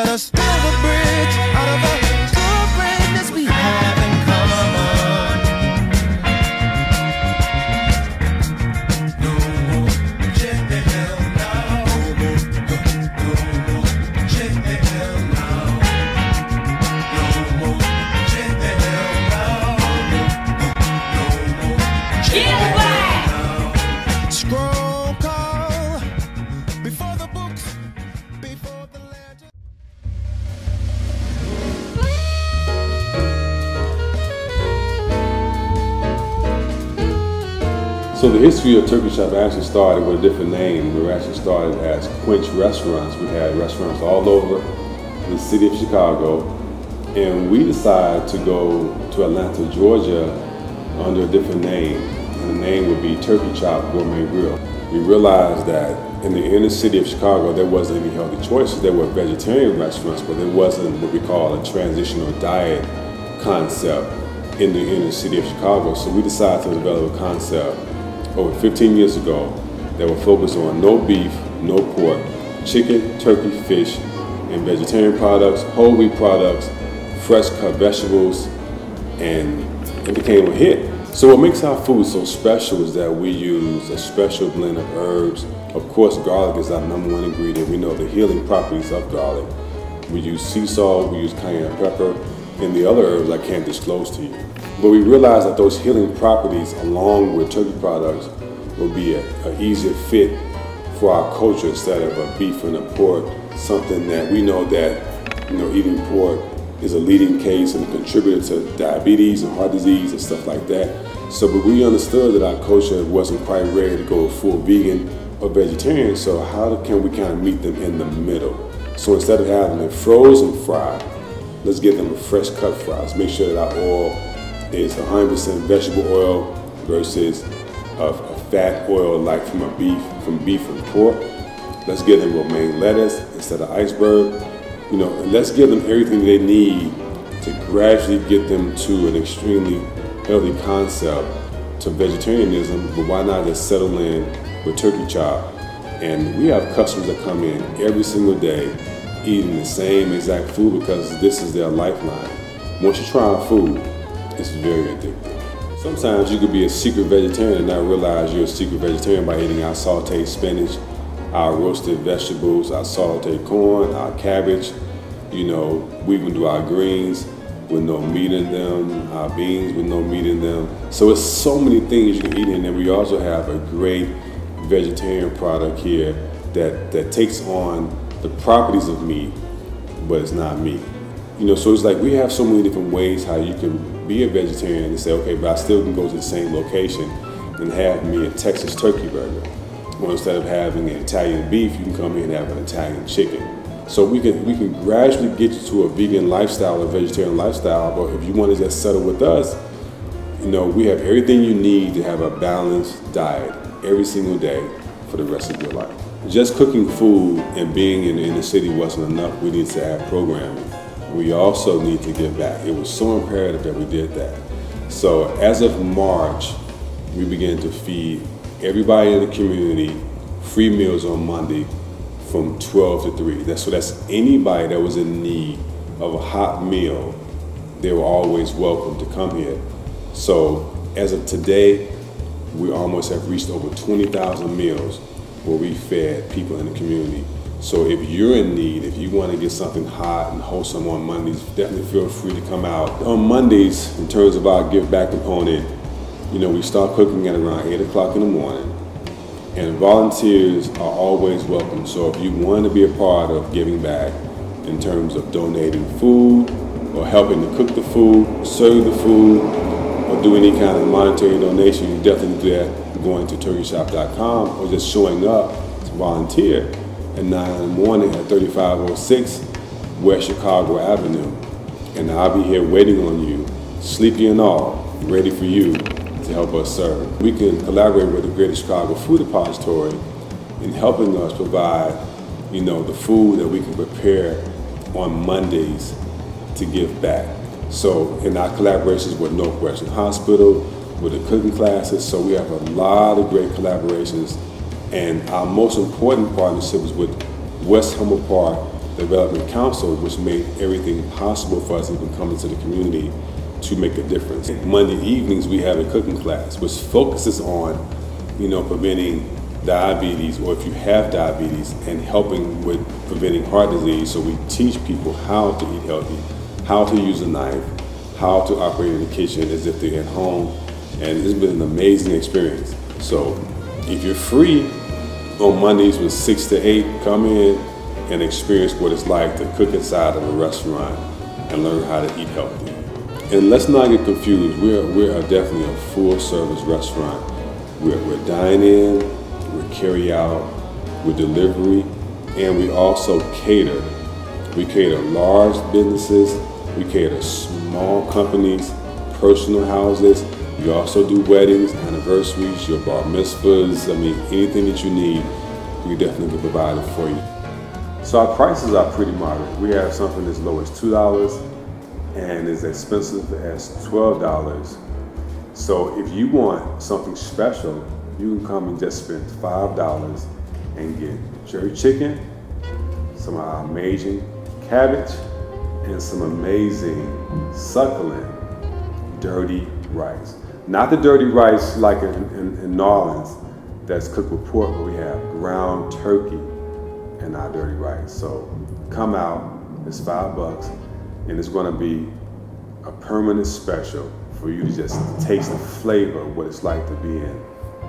Let us build a bridge out of the good greatness we have in common. No more jail now. No more jail now. No more jail now. No more jail now. Scroll call before the books, before the legend. So the history of Turkey Shop actually started with a different name. We were actually started as Quentin restaurants. We had restaurants all over the city of Chicago, and we decided to go to Atlanta, Georgia under a different name, and the name would be Turkey Chop Gourmet Grill. We realized that in the inner city of Chicago there wasn't any healthy choices. There were vegetarian restaurants, but there wasn't what we call a transitional diet concept in the inner city of Chicago. So we decided to develop a concept over 15 years ago that were focused on no beef, no pork, chicken, turkey, fish, and vegetarian products, whole wheat products, fresh cut vegetables, and it became a hit. So what makes our food so special is that we use a special blend of herbs. Of course, garlic is our #1 ingredient. We know the healing properties of garlic. We use sea salt, we use cayenne pepper, and the other herbs I can't disclose to you. But we realized that those healing properties, along with turkey products, would be an easier fit for our culture instead of a beef and a pork, something that we know that, eating pork is a leading case and a contributor to diabetes and heart disease and stuff like that. So, but we understood that our culture wasn't quite ready to go full vegan or vegetarian, so how can we kind of meet them in the middle? So instead of having them frozen fried, let's get them a fresh cut fry. Let's make sure that our oil is 100% vegetable oil versus a fat oil like from beef and pork. Let's give them romaine lettuce instead of iceberg. Let's give them everything they need to gradually get them to an extremely healthy concept to vegetarianism, but why not just settle in with Turkey Chop? And we have customers that come in every single day eating the same exact food because this is their lifeline. Once you try our food, it's very addictive. Sometimes you could be a secret vegetarian and not realize you're a secret vegetarian by eating our sauteed spinach, our roasted vegetables, our sauteed corn, our cabbage. We even do our greens with no meat in them, our beans with no meat in them. So it's so many things you can eat in, and we also have a great vegetarian product here that takes on the properties of meat, but it's not meat. So it's like we have so many different ways how you can be a vegetarian and say, okay, but I still can go to the same location and have me a Texas turkey burger. Or instead of having an Italian beef, you can come here and have an Italian chicken. So we can gradually get you to a vegan lifestyle, a vegetarian lifestyle, but if you want to just settle with us, we have everything you need to have a balanced diet every single day for the rest of your life. Just cooking food and being in the inner city wasn't enough. We need to add programming. We also need to give back. It was so imperative that we did that. So as of March, we began to feed everybody in the community free meals on Monday from 12 to 3. That's anybody that was in need of a hot meal, they were always welcome to come here. So as of today, we almost have reached over 20,000 meals where we fed people in the community. So if you're in need, if you want to get something hot and wholesome on Mondays, definitely feel free to come out. On Mondays, in terms of our give back component, we start cooking at around 8 o'clock in the morning, and volunteers are always welcome. So if you want to be a part of giving back in terms of donating food or helping to cook the food, serve the food, or do any kind of monetary donation, you definitely do that going to turkeyshop.com or just showing up to volunteer at 9 in the morning at 3506 West Chicago Avenue. And I'll be here waiting on you, sleepy and all, ready for you to help us serve. We can collaborate with the Greater Chicago Food Depository in helping us provide, the food that we can prepare on Mondays to give back. So in our collaborations with Northwestern Hospital, with the cooking classes, so we have a lot of great collaborations. And our most important partnership is with West Humboldt Park, Development Council, which made everything possible for us even coming to the community to make a difference. Monday evenings we have a cooking class, which focuses on, preventing diabetes, or if you have diabetes, and helping with preventing heart disease. So we teach people how to eat healthy, how to use a knife, how to operate in the kitchen as if they're at home, and it's been an amazing experience. So if you're free on Mondays from 6 to 8, come in and experience what it's like to cook inside of a restaurant and learn how to eat healthy. And let's not get confused, we're definitely a full-service restaurant. We're dine-in, we're carry-out, we're delivery, and we also cater. We cater large businesses, we cater small companies, personal houses. We also do weddings, anniversaries, your bar mitzvahs. Anything that you need, we definitely can provide it for you. So our prices are pretty moderate. We have something as low as $2 and as expensive as $12. So if you want something special, you can come and just spend $5 and get jerk chicken, some of our amazing cabbage, and some amazing succulent dirty rice. Not the dirty rice like in New Orleans that's cooked with pork, but we have ground turkey in our dirty rice. So come out, it's $5, and it's gonna be a permanent special for you to just taste the flavor of what it's like to be in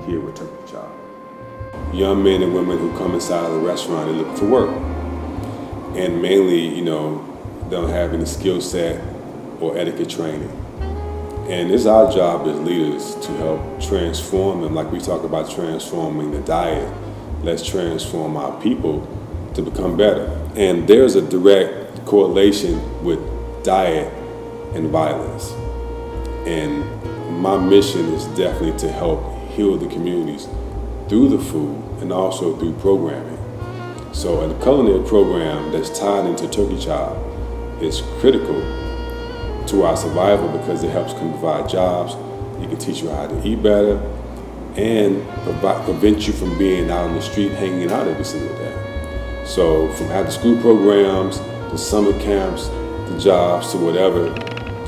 here with Turkey Chop. Young men and women who come inside of the restaurant and look for work, and mainly, don't have any skill set or etiquette training. And it's our job as leaders to help transform them. Like we talk about transforming the diet, let's transform our people to become better. And there's a direct correlation with diet and violence. And my mission is definitely to help heal the communities through the food and also through programming. So a culinary program that's tied into Turkey Chop is critical to our survival because it helps provide jobs. It can teach you how to eat better and prevent you from being out on the street hanging out every single day. So from after school programs, to summer camps, to jobs, to whatever,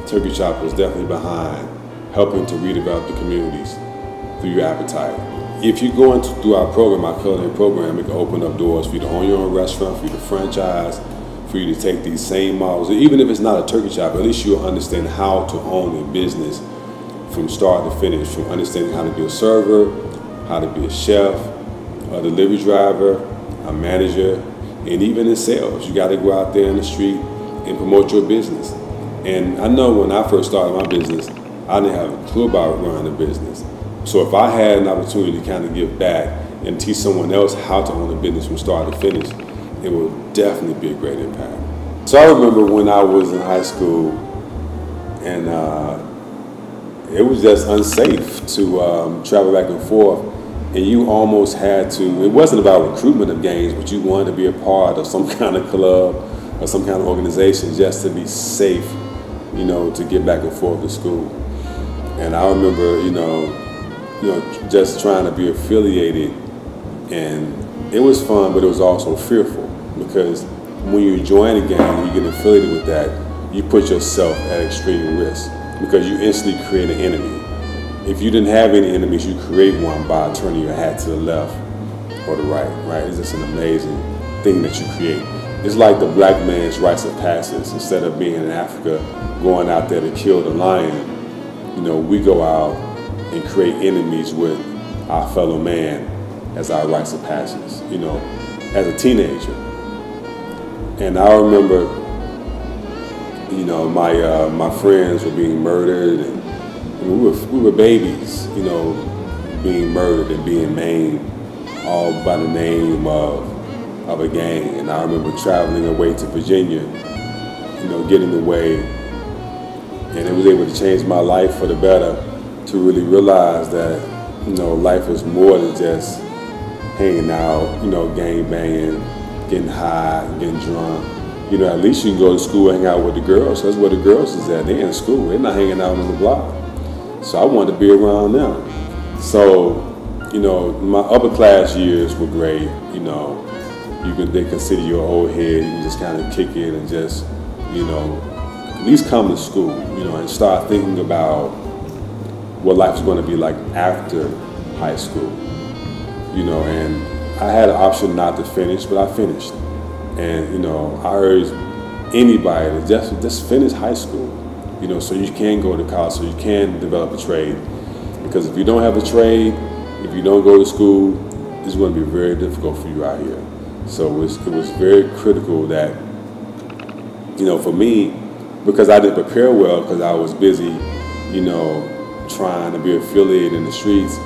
Turkey Chop is definitely behind helping to redevelop the communities through your appetite. If you go through our program, our culinary program, it can open up doors for you to own your own restaurant, for you to franchise, for you to take these same models. Even if it's not a Turkey Chop, at least you'll understand how to own a business from start to finish, from understanding how to be a server, how to be a chef, a delivery driver, a manager, and even in sales. You got to go out there in the street and promote your business. And I know when I first started my business, I didn't have a clue about running a business. So if I had an opportunity to kind of give back and teach someone else how to own a business from start to finish, it would definitely be a great impact. So I remember when I was in high school, and it was just unsafe to travel back and forth, and you almost had to, it wasn't about recruitment of gangs, but you wanted to be a part of some kind of club or some kind of organization just to be safe, to get back and forth to school. And I remember, just trying to be affiliated, and it was fun, but it was also fearful, because when you join a gang, you get affiliated with that, you put yourself at extreme risk because you instantly create an enemy. If you didn't have any enemies, you create one by turning your hat to the left or the right? It's just an amazing thing that you create. It's like the black man's rites of passage. Instead of being in Africa, going out there to kill the lion, we go out and create enemies with our fellow man as our rites of passage, as a teenager. And I remember, my friends were being murdered, and we were babies, being murdered and being maimed, all by the name of a gang. And I remember traveling away to Virginia, getting away, and it was able to change my life for the better, to really realize that, life is more than just hanging out, gang banging, getting high, getting drunk. At least you can go to school and hang out with the girls. That's where the girls is at. They're in school. They're not hanging out on the block. So I wanted to be around them. So, my upper class years were great, they consider you an old head. You can just kind of kick it and just, you know, at least come to school, you know, and start thinking about what life is going to be like after high school, you know. And I had an option not to finish, but I finished. And, you know, I urge anybody to just finish high school, you know, so you can go to college, so you can develop a trade. Because if you don't have a trade, if you don't go to school, it's going to be very difficult for you out here. So it was very critical that, you know, for me, because I didn't prepare well, because I was busy, you know, trying to be affiliated in the streets,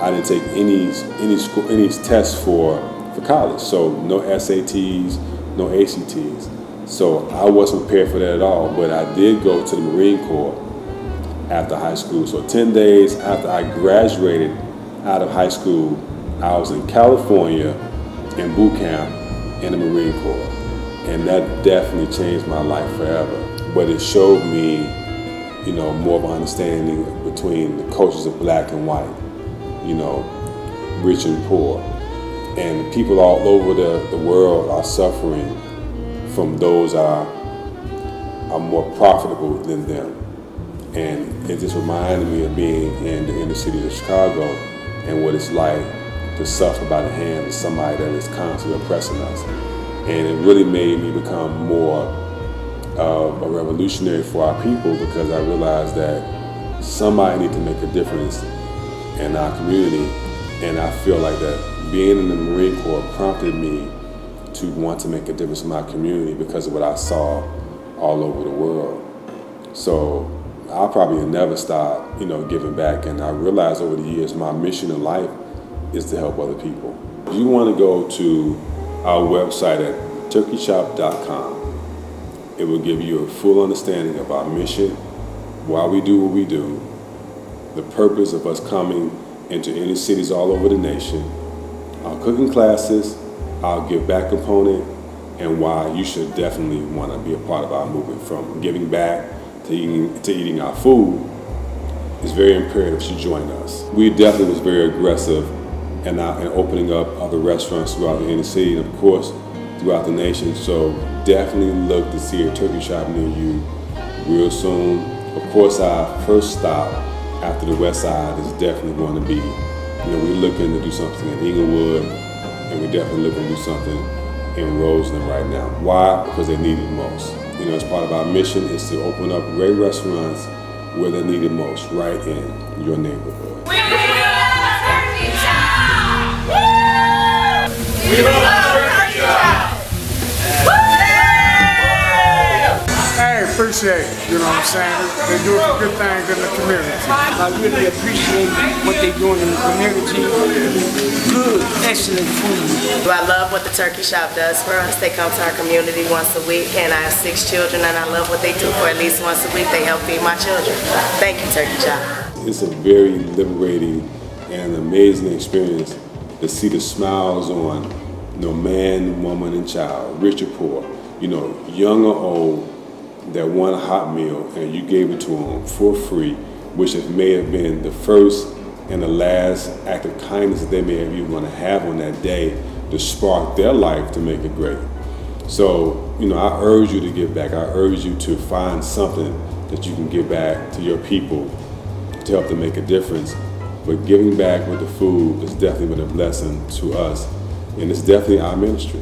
I didn't take any tests for college. So no SATs, no ACTs. So I wasn't prepared for that at all. But I did go to the Marine Corps after high school. So 10 days after I graduated out of high school, I was in California in boot camp in the Marine Corps. And that definitely changed my life forever. But it showed me, you know, more of an understanding between the cultures of black and white, you know, rich and poor. And people all over the world are suffering from those are more profitable than them. And it just reminded me of being in the inner city of Chicago and what it's like to suffer by the hands of somebody that is constantly oppressing us. And it really made me become more of a revolutionary for our people, because I realized that somebody needs to make a difference in our community. And I feel like that being in the Marine Corps prompted me to want to make a difference in my community because of what I saw all over the world. So I'll probably never stop, you know, giving back. And I realized over the years my mission in life is to help other people. If you want to go to our website at turkeyshop.com, it will give you a full understanding of our mission, why we do what we do, the purpose of us coming into inner cities all over the nation, our cooking classes, our give back component, and why you should definitely want to be a part of our movement. From giving back to eating our food, it's very imperative you join us. We definitely was very aggressive in opening up other restaurants throughout the inner city, and of course throughout the nation. So definitely look to see a turkey shop near you real soon. Of course, our first stop after the West Side is definitely going to be, you know, we're looking to do something in Inglewood, and we're definitely looking to do something in Roseland right now. Why? Because they need it most. You know, as part of our mission is to open up great restaurants where they're needed most, right in your neighborhood. We love Turkey Shop! We love Turkey Shop! Hey, appreciate it, you know what I'm saying? They're doing some good things in the community. I really appreciate what they're doing in the community. Good, excellent food. I love what the Turkey Shop does for us. They come to our community once a week, and I have 6 children, and I love what they do for at least once a week. They help feed my children. Thank you, Turkey Shop. It's a very liberating and amazing experience to see the smiles on, you know, man, woman, and child, rich or poor, you know, young or old, that want a hot meal and you gave it to them for free, which may have been the first and the last act of kindness that they may have even going to have on that day to spark their life to make it great. So, you know, I urge you to give back. I urge you to find something that you can give back to your people to help them make a difference. But giving back with the food has definitely been a blessing to us, and it's definitely our ministry.